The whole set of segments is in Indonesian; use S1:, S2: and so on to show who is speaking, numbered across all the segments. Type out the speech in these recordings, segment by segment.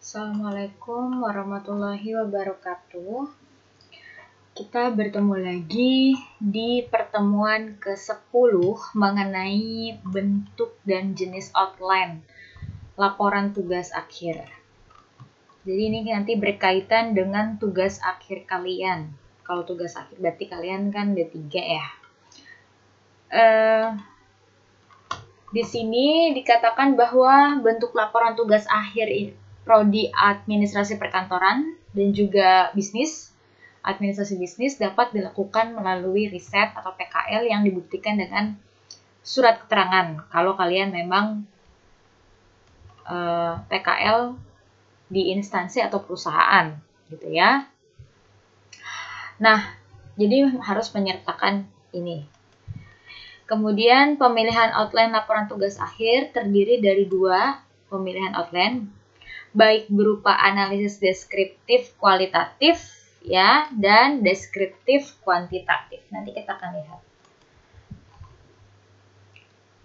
S1: Assalamualaikum warahmatullahi wabarakatuh. Kita bertemu lagi di pertemuan ke-10 mengenai bentuk dan jenis outline laporan tugas akhir. Jadi ini nanti berkaitan dengan tugas akhir kalian. Kalau tugas akhir berarti kalian kan D3 ya. Di sini dikatakan bahwa bentuk laporan tugas akhir Prodi Administrasi Perkantoran dan juga Administrasi Bisnis dapat dilakukan melalui riset atau PKL yang dibuktikan dengan surat keterangan kalau kalian memang PKL di instansi atau perusahaan gitu ya. Nah, jadi harus menyertakan ini. Kemudian pemilihan outline laporan tugas akhir terdiri dari 2 pemilihan outline, baik berupa analisis deskriptif kualitatif ya dan deskriptif kuantitatif. Nanti kita akan lihat.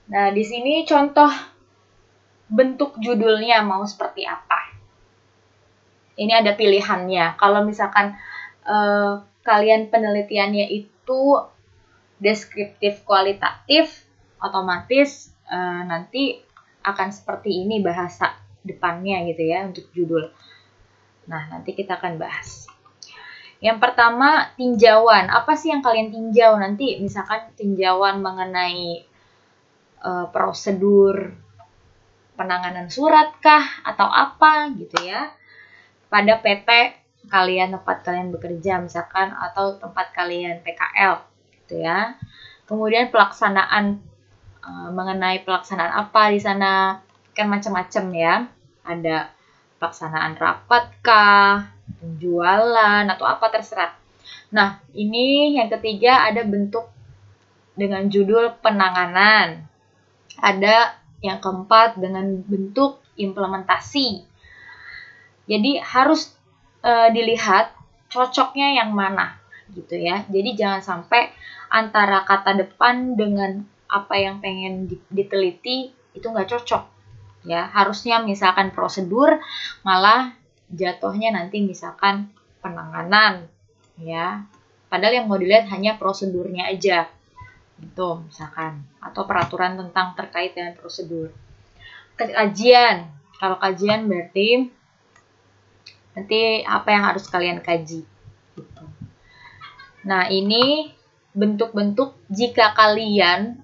S1: Nah, di sini contoh bentuk judulnya mau seperti apa. Ini ada pilihannya. Kalau misalkan kalian penelitiannya itu deskriptif kualitatif, otomatis nanti akan seperti ini bahasa depannya gitu ya untuk judul. Nah, nanti kita akan bahas. Yang pertama, tinjauan. Apa sih yang kalian tinjau? Nanti misalkan tinjauan mengenai prosedur penanganan surat kah atau apa gitu ya. Pada PT kalian, tempat kalian bekerja misalkan, atau tempat kalian PKL gitu ya. Kemudian pelaksanaan, mengenai pelaksanaan apa di sana, kan macam-macam ya. Ada pelaksanaan rapat kah, penjualan atau apa terserah. Nah, ini yang ketiga ada bentuk dengan judul penanganan. Ada yang keempat dengan bentuk implementasi. Jadi harus dilihat cocoknya yang mana gitu ya. Jadi jangan sampai antara kata depan dengan apa yang pengen diteliti itu nggak cocok ya. Harusnya misalkan prosedur malah jatuhnya nanti misalkan penanganan ya. Padahal yang mau dilihat hanya prosedurnya aja gitu misalkan, atau peraturan tentang terkait dengan prosedur. Kajian, kalau kajian berarti nanti apa yang harus kalian kaji gitu. Nah, ini bentuk-bentuk jika kalian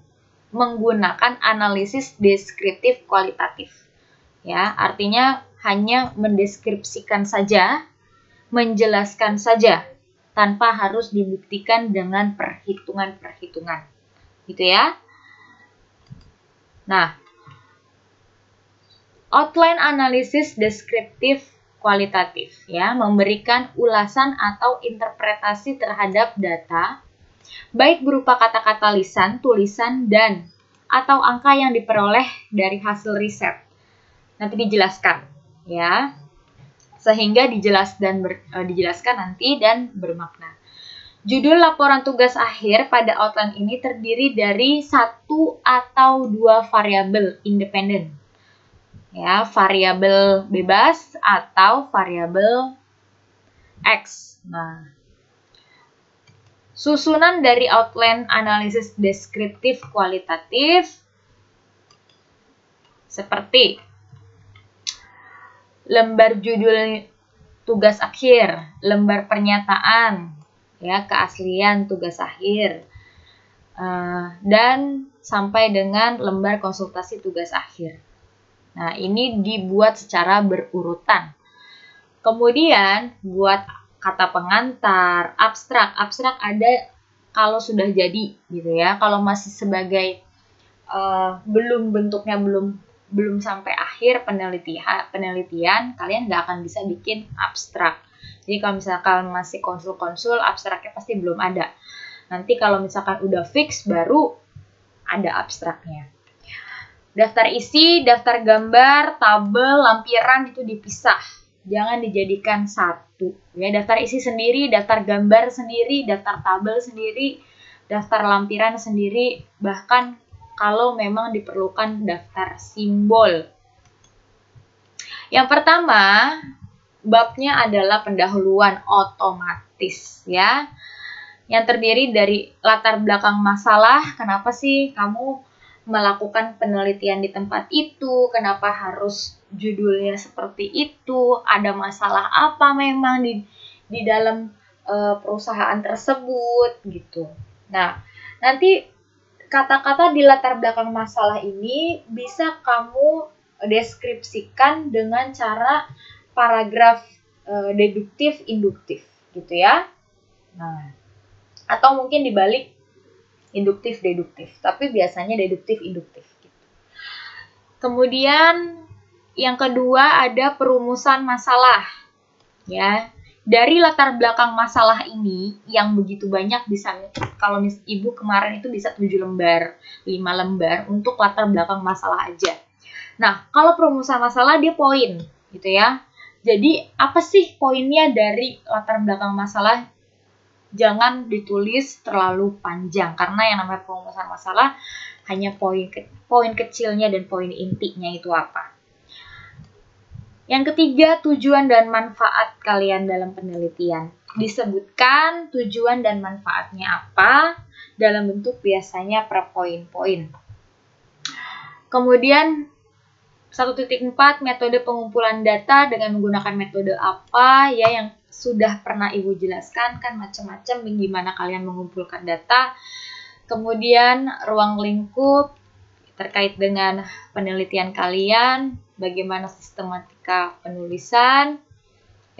S1: menggunakan analisis deskriptif kualitatif. Ya, artinya hanya mendeskripsikan saja, menjelaskan saja tanpa harus dibuktikan dengan perhitungan-perhitungan. Gitu ya. Nah, outline analisis deskriptif kualitatif ya, memberikan ulasan atau interpretasi terhadap data baik berupa kata-kata lisan, tulisan, dan atau angka yang diperoleh dari hasil riset. Nanti dijelaskan ya, sehingga dijelaskan nanti dan bermakna. Judul laporan tugas akhir pada outline ini terdiri dari 1 atau 2 variabel independen. Ya, variabel bebas atau variabel X. Nah, susunan dari outline analisis deskriptif kualitatif seperti lembar judul tugas akhir, lembar pernyataan, ya, keaslian tugas akhir, dan sampai dengan lembar konsultasi tugas akhir. Nah, ini dibuat secara berurutan. Kemudian, buat kata pengantar, abstrak. Abstrak ada kalau sudah jadi, gitu ya. Kalau masih sebagai bentuknya belum sampai akhir penelitian, kalian nggak akan bisa bikin abstrak. Jadi kalau misalkan masih konsul-konsul, abstraknya pasti belum ada. Nanti kalau misalkan udah fix, baru ada abstraknya. Daftar isi, daftar gambar, tabel, lampiran itu dipisah. Jangan dijadikan satu. Ya, daftar isi sendiri, daftar gambar sendiri, daftar tabel sendiri, daftar lampiran sendiri, bahkan kalau memang diperlukan daftar simbol. Yang pertama, babnya adalah pendahuluan otomatis ya. Yang terdiri dari latar belakang masalah, kenapa sih kamu melakukan penelitian di tempat itu, kenapa harus judulnya seperti itu, ada masalah apa memang di dalam perusahaan tersebut gitu. Nah, nanti kata-kata di latar belakang masalah ini bisa kamu deskripsikan dengan cara paragraf deduktif induktif gitu ya. Nah, atau mungkin dibalik induktif deduktif, tapi biasanya deduktif induktif gitu. Kemudian yang kedua ada perumusan masalah ya. Dari latar belakang masalah ini yang begitu banyak, bisa kalau ibu kemarin itu bisa 7 lembar, 5 lembar untuk latar belakang masalah aja. Nah, kalau perumusan masalah dia poin gitu ya. Jadi apa sih poinnya dari latar belakang masalah? Jangan ditulis terlalu panjang karena yang namanya perumusan masalah hanya poin kecilnya dan poin intinya itu apa. Yang ketiga, tujuan dan manfaat kalian dalam penelitian. Disebutkan tujuan dan manfaatnya apa dalam bentuk biasanya per poin-poin. Kemudian 1.4 metode pengumpulan data dengan menggunakan metode apa ya, yang sudah pernah Ibu jelaskan kan macam-macam gimana kalian mengumpulkan data. Kemudian ruang lingkup terkait dengan penelitian kalian, bagaimana sistematika penulisan.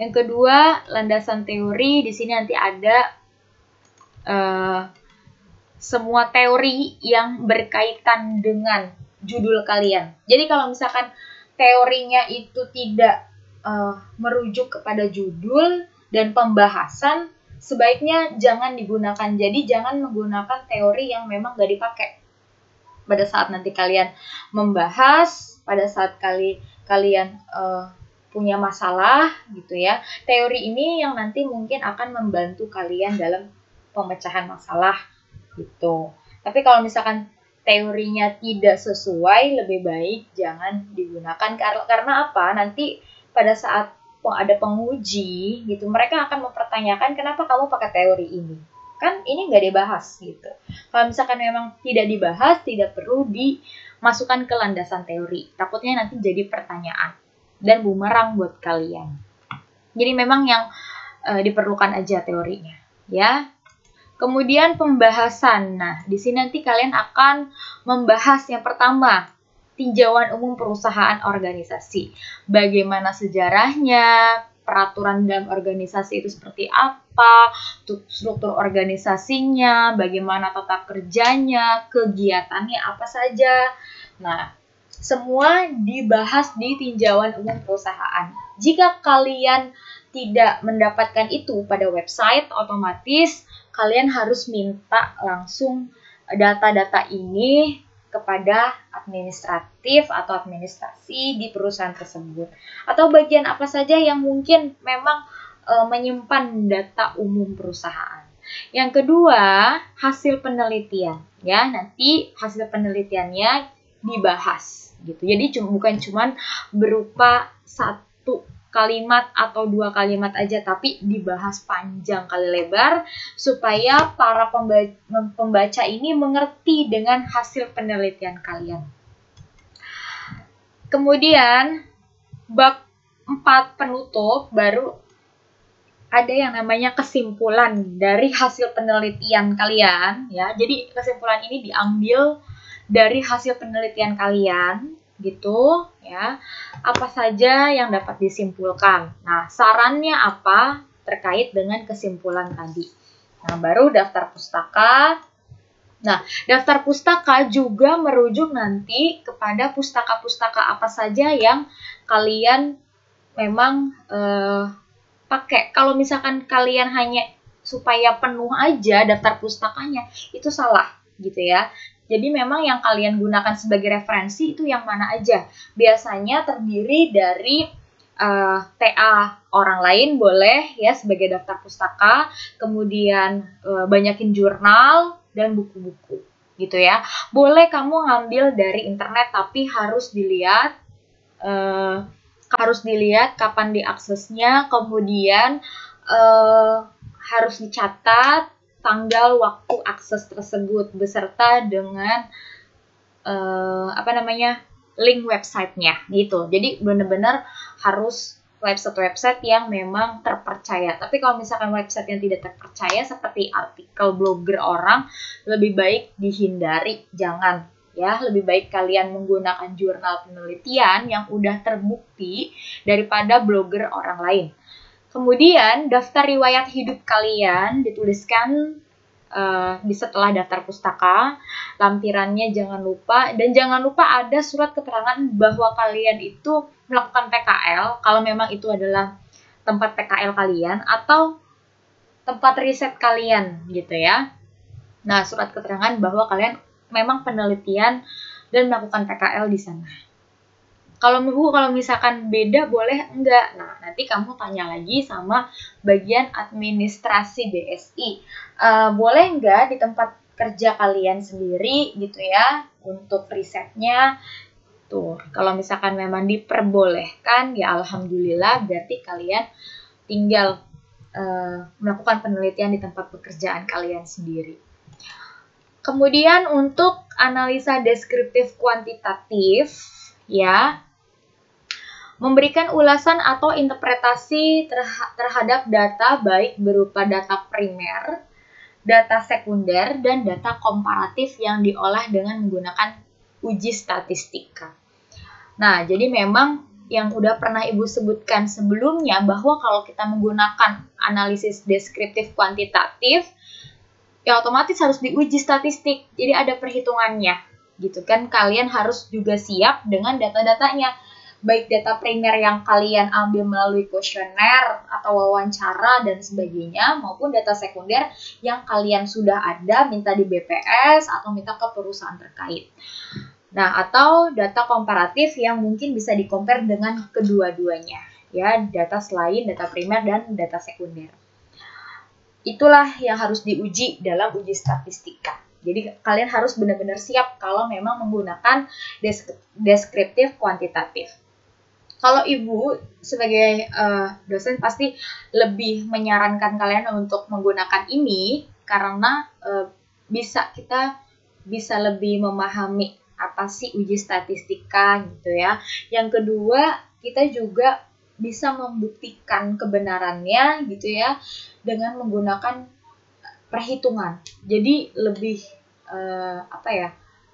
S1: Yang kedua, landasan teori. Di sini nanti ada semua teori yang berkaitan dengan judul kalian. Jadi kalau misalkan teorinya itu tidak merujuk kepada judul dan pembahasan, sebaiknya jangan digunakan. Jadi jangan menggunakan teori yang memang gak dipakai pada saat nanti kalian membahas, pada saat kalian punya masalah gitu ya. Teori ini yang nanti mungkin akan membantu kalian dalam pemecahan masalah gitu. Tapi kalau misalkan teorinya tidak sesuai, lebih baik jangan digunakan. Karena apa? Nanti pada saat ada penguji gitu, mereka akan mempertanyakan kenapa kamu pakai teori ini. Kan ini nggak dibahas gitu. Kalau misalkan memang tidak dibahas, tidak perlu dimasukkan ke landasan teori. Takutnya nanti jadi pertanyaan dan bumerang buat kalian. Jadi memang yang diperlukan aja teorinya, ya. Kemudian pembahasan. Nah, di sini nanti kalian akan membahas yang pertama, tinjauan umum perusahaan organisasi. Bagaimana sejarahnya, peraturan dalam organisasi itu seperti apa, struktur organisasinya, bagaimana tata kerjanya, kegiatannya apa saja. Nah, semua dibahas di tinjauan umum perusahaan. Jika kalian tidak mendapatkan itu pada website, otomatis kalian harus minta langsung data-data ini kepada administratif atau administrasi di perusahaan tersebut, atau bagian apa saja yang mungkin memang menyimpan data umum perusahaan. Yang kedua, hasil penelitian ya, nanti hasil penelitiannya dibahas gitu. Jadi bukan cuman berupa satu kalimat atau 2 kalimat aja, tapi dibahas panjang kali lebar supaya para pembaca ini mengerti dengan hasil penelitian kalian. Kemudian bab 4 penutup baru ada yang namanya kesimpulan dari hasil penelitian kalian ya. Jadi kesimpulan ini diambil dari hasil penelitian kalian gitu ya. Apa saja yang dapat disimpulkan. Nah, sarannya apa terkait dengan kesimpulan tadi. Nah, baru daftar pustaka. Nah, daftar pustaka juga merujuk nanti kepada pustaka-pustaka apa saja yang kalian memang pakai. Kalau misalkan kalian hanya supaya penuh aja daftar pustakanya, itu salah gitu ya. Jadi memang yang kalian gunakan sebagai referensi itu yang mana aja. Biasanya terdiri dari TA orang lain boleh ya sebagai daftar pustaka, kemudian banyakin jurnal dan buku-buku gitu ya. Boleh kamu ngambil dari internet tapi harus dilihat harus dilihat kapan diaksesnya, kemudian harus dicatat tanggal waktu akses tersebut beserta dengan link websitenya gitu. Jadi benar-benar harus website-website yang memang terpercaya. Tapi kalau misalkan website yang tidak terpercaya seperti artikel blogger orang, lebih baik dihindari, jangan ya. Lebih baik kalian menggunakan jurnal penelitian yang udah terbukti daripada blogger orang lain. Kemudian daftar riwayat hidup kalian dituliskan di setelah daftar pustaka, lampirannya jangan lupa, dan jangan lupa ada surat keterangan bahwa kalian itu melakukan PKL kalau memang itu adalah tempat PKL kalian atau tempat riset kalian gitu ya. Nah, surat keterangan bahwa kalian memang penelitian dan melakukan PKL di sana. Kalau misalkan beda boleh enggak? Nah, nanti kamu tanya lagi sama bagian administrasi BSI. Boleh enggak di tempat kerja kalian sendiri gitu ya untuk risetnya? Tuh, kalau misalkan memang diperbolehkan ya alhamdulillah, berarti kalian tinggal melakukan penelitian di tempat pekerjaan kalian sendiri. Kemudian untuk analisa deskriptif kuantitatif ya, memberikan ulasan atau interpretasi terhadap data baik berupa data primer, data sekunder, dan data komparatif yang diolah dengan menggunakan uji statistika. Nah, jadi memang yang udah pernah Ibu sebutkan sebelumnya bahwa kalau kita menggunakan analisis deskriptif kuantitatif, ya otomatis harus diuji statistik. Jadi ada perhitungannya, gitu kan. Kalian harus juga siap dengan data-datanya. Baik data primer yang kalian ambil melalui kuesioner atau wawancara dan sebagainya, maupun data sekunder yang kalian sudah ada, minta di BPS atau minta ke perusahaan terkait. Nah, atau data komparatif yang mungkin bisa di-compare dengan kedua-duanya, ya, data selain data primer dan data sekunder. Itulah yang harus diuji dalam uji statistika. Jadi kalian harus benar-benar siap kalau memang menggunakan deskriptif kuantitatif. Kalau Ibu sebagai dosen pasti lebih menyarankan kalian untuk menggunakan ini karena kita bisa lebih memahami apa sih uji statistika gitu ya. Yang kedua, kita juga bisa membuktikan kebenarannya gitu ya dengan menggunakan perhitungan. Jadi lebih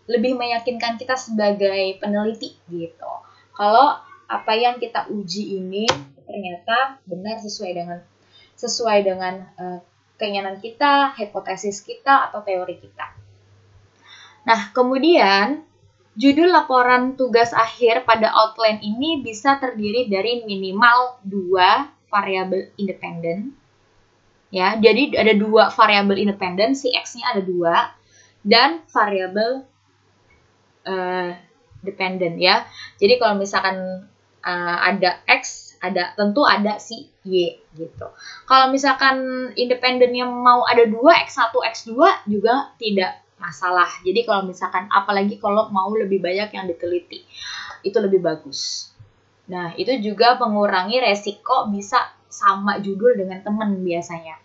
S1: lebih meyakinkan kita sebagai peneliti gitu. Kalau apa yang kita uji ini ternyata benar sesuai dengan keinginan kita, hipotesis kita, atau teori kita. Nah, kemudian judul laporan tugas akhir pada outline ini bisa terdiri dari minimal 2 variabel independen. Ya, jadi ada 2 variabel independen, si X-nya ada 2, dan variabel dependen ya. Jadi kalau misalkan ada X, tentu ada si Y gitu. Kalau misalkan independennya mau ada 2, X1, X2 juga tidak masalah. Jadi kalau misalkan, apalagi kalau mau lebih banyak yang diteliti, itu lebih bagus. Nah, itu juga mengurangi resiko bisa sama judul dengan teman biasanya.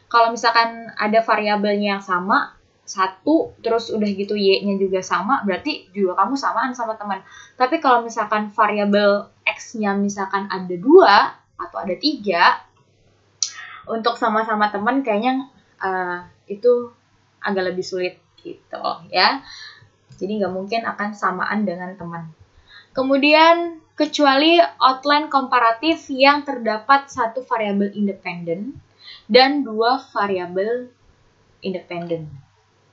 S1: Kalau misalkan ada variabelnya yang sama, 1, terus udah gitu Y-nya juga sama, berarti juga kamu samaan sama teman. Tapi kalau misalkan variabel X-nya misalkan ada 2 atau ada 3, untuk sama-sama teman kayaknya itu agak lebih sulit gitu ya. Jadi nggak mungkin akan samaan dengan teman. Kemudian, kecuali outline komparatif yang terdapat 1 variabel independen dan 2 variabel independen.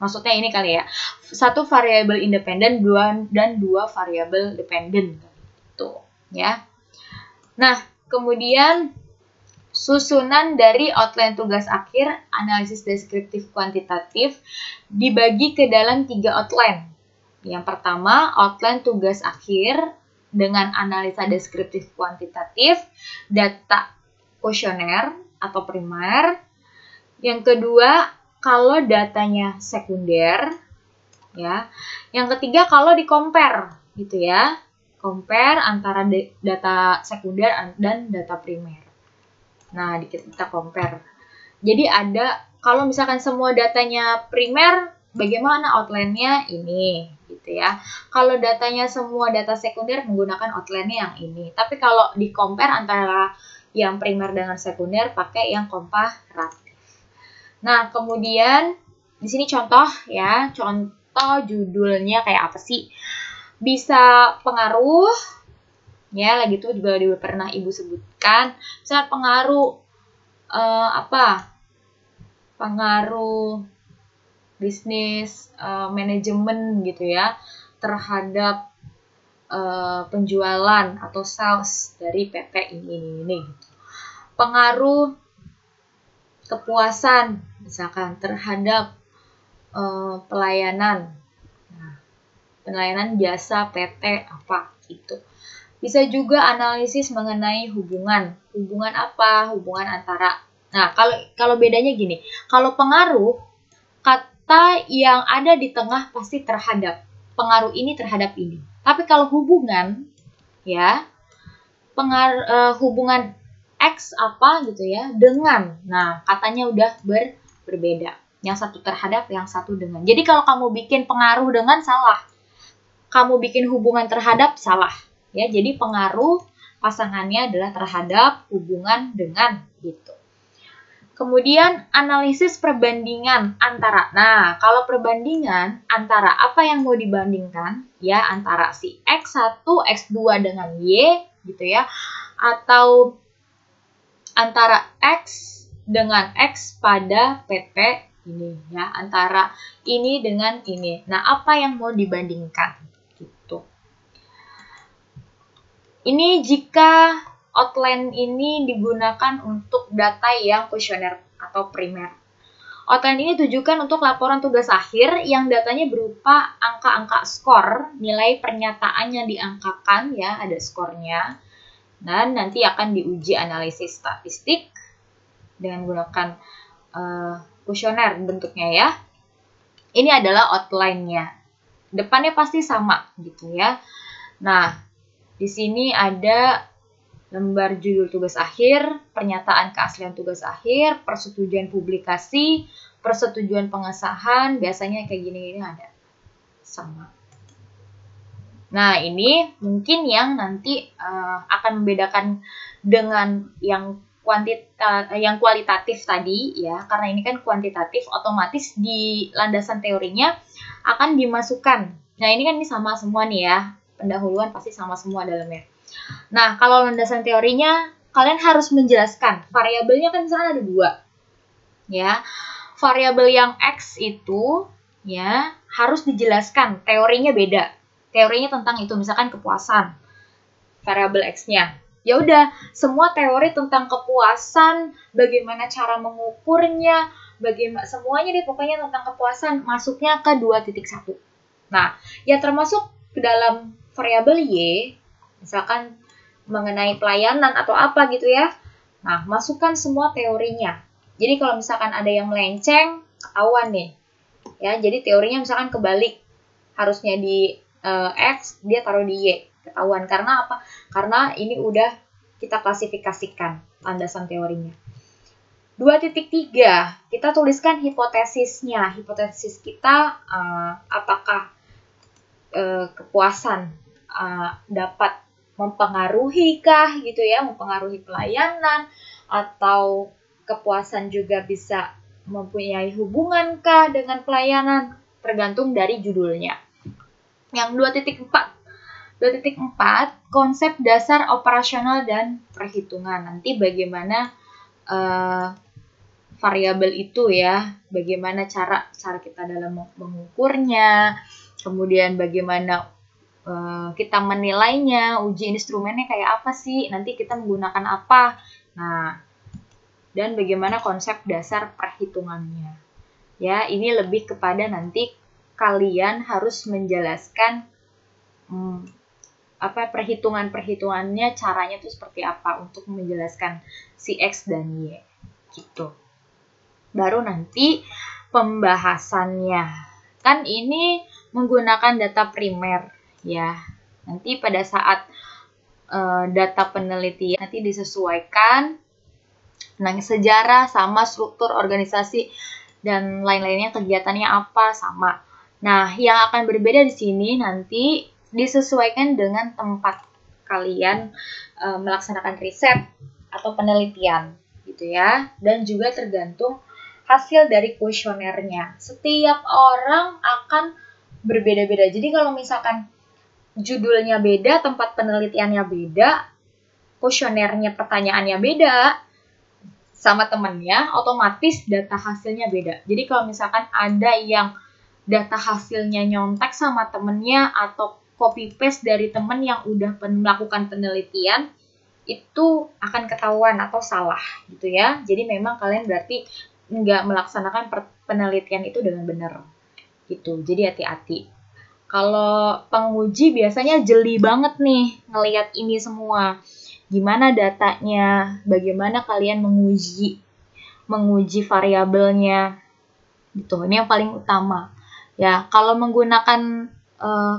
S1: Maksudnya ini kali ya, 1 variabel independen dan 2 variabel dependen. Tuh, ya. Nah, kemudian susunan dari outline tugas akhir analisis deskriptif kuantitatif dibagi ke dalam 3 outline. Yang pertama, outline tugas akhir dengan analisa deskriptif kuantitatif, data kuesioner atau primer. Yang kedua, kalau datanya sekunder, ya. Yang ketiga, kalau di-compare, gitu ya. compare antara data sekunder dan data primer. Nah, kita compare. Jadi ada, kalau misalkan semua datanya primer, bagaimana outline-nya ini, gitu ya. Kalau datanya semua data sekunder, menggunakan outline-nya yang ini. Tapi kalau di compare antara yang primer dengan sekunder, pakai yang komparatif. Nah, kemudian di sini contoh ya, contoh judulnya kayak apa sih? Bisa pengaruh, ya lagi itu juga pernah Ibu sebutkan. Bisa pengaruh pengaruh bisnis manajemen gitu ya terhadap penjualan atau sales dari PT ini gitu. Pengaruh kepuasan misalkan terhadap pelayanan. Nah, pelayanan jasa PT apa gitu. Bisa juga analisis mengenai hubungan apa? Hubungan antara. Nah, kalau bedanya gini. Kalau pengaruh, kata yang ada di tengah pasti terhadap. Pengaruh ini terhadap ini. Tapi kalau hubungan, ya, hubungan X apa gitu ya, dengan. Nah, katanya udah berbeda. Yang satu terhadap, yang satu dengan. Jadi kalau kamu bikin pengaruh dengan, salah. Kamu bikin hubungan terhadap, salah. Ya, jadi pengaruh pasangannya adalah terhadap, hubungan dengan gitu. Kemudian analisis perbandingan antara. Nah, kalau perbandingan antara apa yang mau dibandingkan ya antara si X1, X2 dengan Y gitu ya, atau antara X dengan X pada PT ini ya, antara ini dengan ini. Nah, apa yang mau dibandingkan? Ini jika outline ini digunakan untuk data yang kuesioner atau primer. Outline ini ditujukan untuk laporan tugas akhir yang datanya berupa angka-angka skor, nilai pernyataan yang diangkakan ya, ada skornya. Dan nanti akan diuji analisis statistik dengan menggunakan kuesioner bentuknya ya. Ini adalah outline-nya. Depannya pasti sama gitu ya. Nah, di sini ada lembar judul tugas akhir, pernyataan keaslian tugas akhir, persetujuan publikasi, persetujuan pengesahan, biasanya kayak gini-gini ada. Sama. Nah, ini mungkin yang nanti akan membedakan dengan yang kualitatif tadi ya, karena ini kan kuantitatif, otomatis di landasan teorinya akan dimasukkan. Nah, ini kan ini sama semua nih ya. Pendahuluan pasti sama semua dalamnya. Nah, kalau landasan teorinya, kalian harus menjelaskan. Variabelnya kan misalnya ada 2. Ya, variabel yang X itu ya harus dijelaskan. Teorinya beda. Teorinya tentang itu, misalkan kepuasan. Variabel X-nya. Ya udah, semua teori tentang kepuasan, bagaimana cara mengukurnya, bagaimana semuanya deh pokoknya tentang kepuasan masuknya ke 2.1. Nah, ya termasuk ke dalam variabel Y, misalkan mengenai pelayanan atau apa gitu ya. Nah, masukkan semua teorinya. Jadi kalau misalkan ada yang melenceng, ketahuan nih. Ya, jadi teorinya misalkan kebalik. Harusnya di X, dia taruh di Y. Ketahuan. Karena apa? Karena ini udah kita klasifikasikan landasan teorinya. 2.3, kita tuliskan hipotesisnya. Hipotesis kita apakah kepuasan dapat mempengaruhi kah gitu ya, mempengaruhi pelayanan, atau kepuasan juga bisa mempunyai hubungan kah dengan pelayanan, tergantung dari judulnya. Yang 2.4 konsep dasar operasional dan perhitungan. Nanti bagaimana variabel itu ya, bagaimana cara kita dalam mengukurnya, kemudian bagaimana kita menilainya, uji instrumennya kayak apa sih, nanti kita menggunakan apa. Nah, dan bagaimana konsep dasar perhitungannya. Ya, ini lebih kepada nanti kalian harus menjelaskan perhitungannya, caranya itu seperti apa untuk menjelaskan si X dan Y gitu. Baru nanti pembahasannya. Kan ini menggunakan data primer ya. Nanti pada saat data penelitian nanti disesuaikan tentang sejarah sama struktur organisasi dan lain-lainnya, kegiatannya apa sama. Nah, yang akan berbeda di sini nanti disesuaikan dengan tempat kalian melaksanakan riset atau penelitian gitu ya, dan juga tergantung hasil dari kuesionernya. Setiap orang akan berbeda-beda. Jadi kalau misalkan judulnya beda, tempat penelitiannya beda, kuesionernya pertanyaannya beda sama temennya, otomatis data hasilnya beda. Jadi kalau misalkan ada yang data hasilnya nyontek sama temennya atau copy paste dari temen yang udah melakukan penelitian, itu akan ketahuan atau salah gitu ya. Jadi memang kalian berarti nggak melaksanakan penelitian itu dengan benar gitu. Jadi hati-hati. Kalau penguji biasanya jeli banget nih ngelihat ini semua. Gimana datanya, bagaimana kalian menguji variabelnya, gitu. Ini yang paling utama. Ya, kalau menggunakan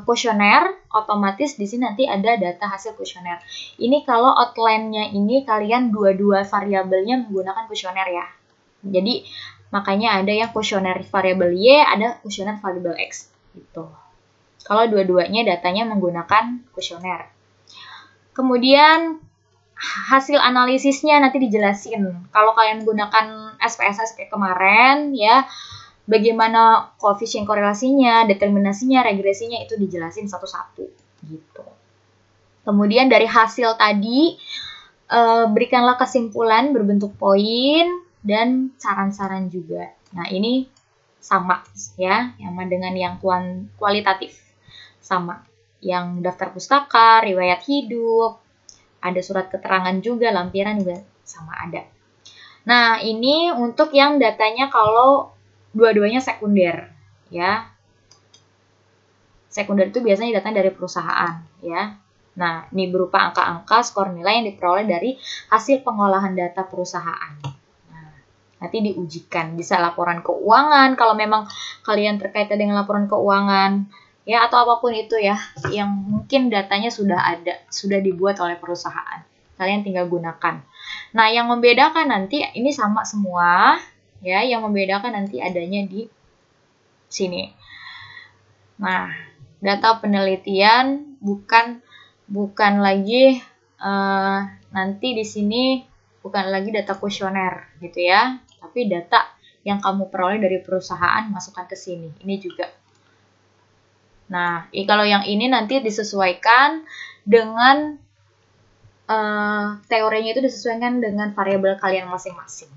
S1: kuesioner, otomatis di sini nanti ada data hasil kuesioner. Ini kalau outline-nya ini kalian dua-dua variabelnya menggunakan kuesioner ya. Jadi makanya ada yang kuesioner variabel Y, ada kuesioner variabel X, gitu. Kalau dua-duanya datanya menggunakan kuesioner. Kemudian hasil analisisnya nanti dijelasin. Kalau kalian gunakan SPSS kayak kemarin ya, bagaimana koefisien korelasinya, determinasinya, regresinya itu dijelasin satu-satu gitu. Kemudian dari hasil tadi berikanlah kesimpulan berbentuk poin dan saran-saran juga. Nah, ini sama ya, sama dengan yang kualitatif. Sama. Yang daftar pustaka, riwayat hidup, ada surat keterangan juga, lampiran juga sama ada. Nah, ini untuk yang datanya kalau dua-duanya sekunder, ya. Sekunder itu biasanya datang dari perusahaan, ya. Nah, ini berupa angka-angka skor nilai yang diperoleh dari hasil pengolahan data perusahaan. Nah, nanti diujikan, bisa laporan keuangan, kalau memang kalian terkait dengan laporan keuangan, ya, atau apapun itu ya, yang mungkin datanya sudah ada, sudah dibuat oleh perusahaan. Kalian tinggal gunakan. Nah, yang membedakan nanti, ini sama semua, ya, yang membedakan nanti adanya di sini. Nah, data penelitian bukan lagi, nanti di sini bukan lagi data kuesioner, gitu ya, tapi data yang kamu peroleh dari perusahaan, masukkan ke sini. Ini juga. Nah, kalau yang ini nanti disesuaikan dengan teorinya itu disesuaikan dengan variabel kalian masing-masing.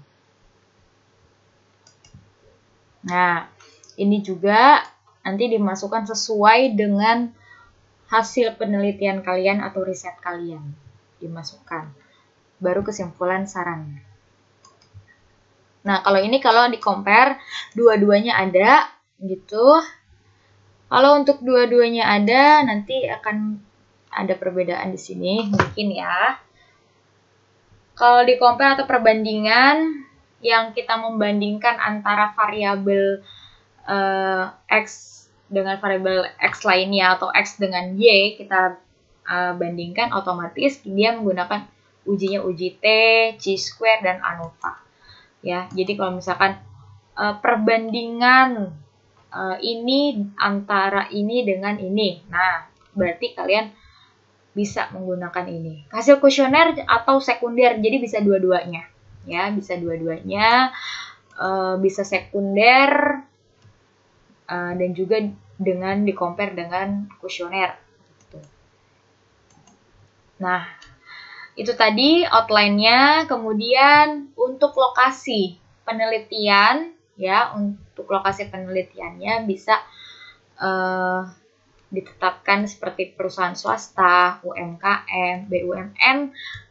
S1: Nah, ini juga nanti dimasukkan sesuai dengan hasil penelitian kalian atau riset kalian. Dimasukkan. Baru kesimpulan saran. Nah, kalau ini kalau di-compare, dua-duanya ada, gitu. Kalau untuk dua-duanya ada, nanti akan ada perbedaan di sini, mungkin ya. Kalau di compare atau perbandingan, yang kita membandingkan antara variabel X dengan variabel X lainnya atau X dengan Y, kita bandingkan, otomatis dia menggunakan ujinya uji T, chi-square, dan ANOVA. Ya, jadi kalau misalkan perbandingan ini antara ini dengan ini. Nah, berarti kalian bisa menggunakan ini. Hasil kuesioner atau sekunder, jadi bisa dua-duanya. Ya, bisa dua-duanya. Bisa sekunder dan juga dengan di-compare dengan kuesioner. Nah, itu tadi outline-nya. Kemudian untuk lokasi penelitian, ya, untuk lokasi penelitiannya bisa ditetapkan seperti perusahaan swasta, UMKM, BUMN.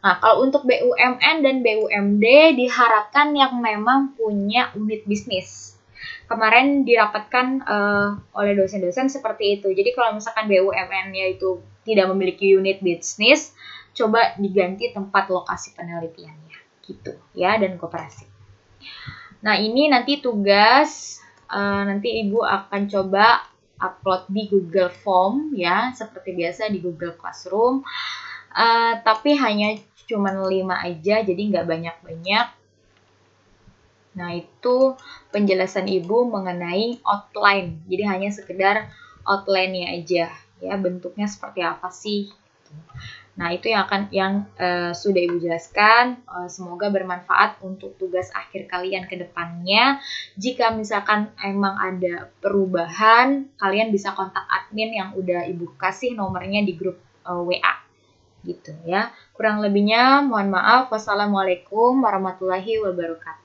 S1: Nah, kalau untuk BUMN dan BUMD diharapkan yang memang punya unit bisnis. Kemarin dirapatkan oleh dosen-dosen seperti itu. Jadi kalau misalkan BUMN-nya itu tidak memiliki unit bisnis, coba diganti tempat lokasi penelitiannya, gitu ya, dan koperasi. Nah, ini nanti tugas, nanti Ibu akan coba upload di Google Form ya, seperti biasa di Google Classroom. Tapi hanya cuman 5 aja, jadi nggak banyak-banyak. Nah, itu penjelasan Ibu mengenai outline. Jadi hanya sekedar outline-nya aja ya, bentuknya seperti apa sih. Nah, itu yang sudah Ibu jelaskan. Semoga bermanfaat untuk tugas akhir kalian ke depannya. Jika misalkan emang ada perubahan, kalian bisa kontak admin yang udah Ibu kasih nomornya di grup WA. Gitu ya. Kurang lebihnya mohon maaf. Wassalamualaikum warahmatullahi wabarakatuh.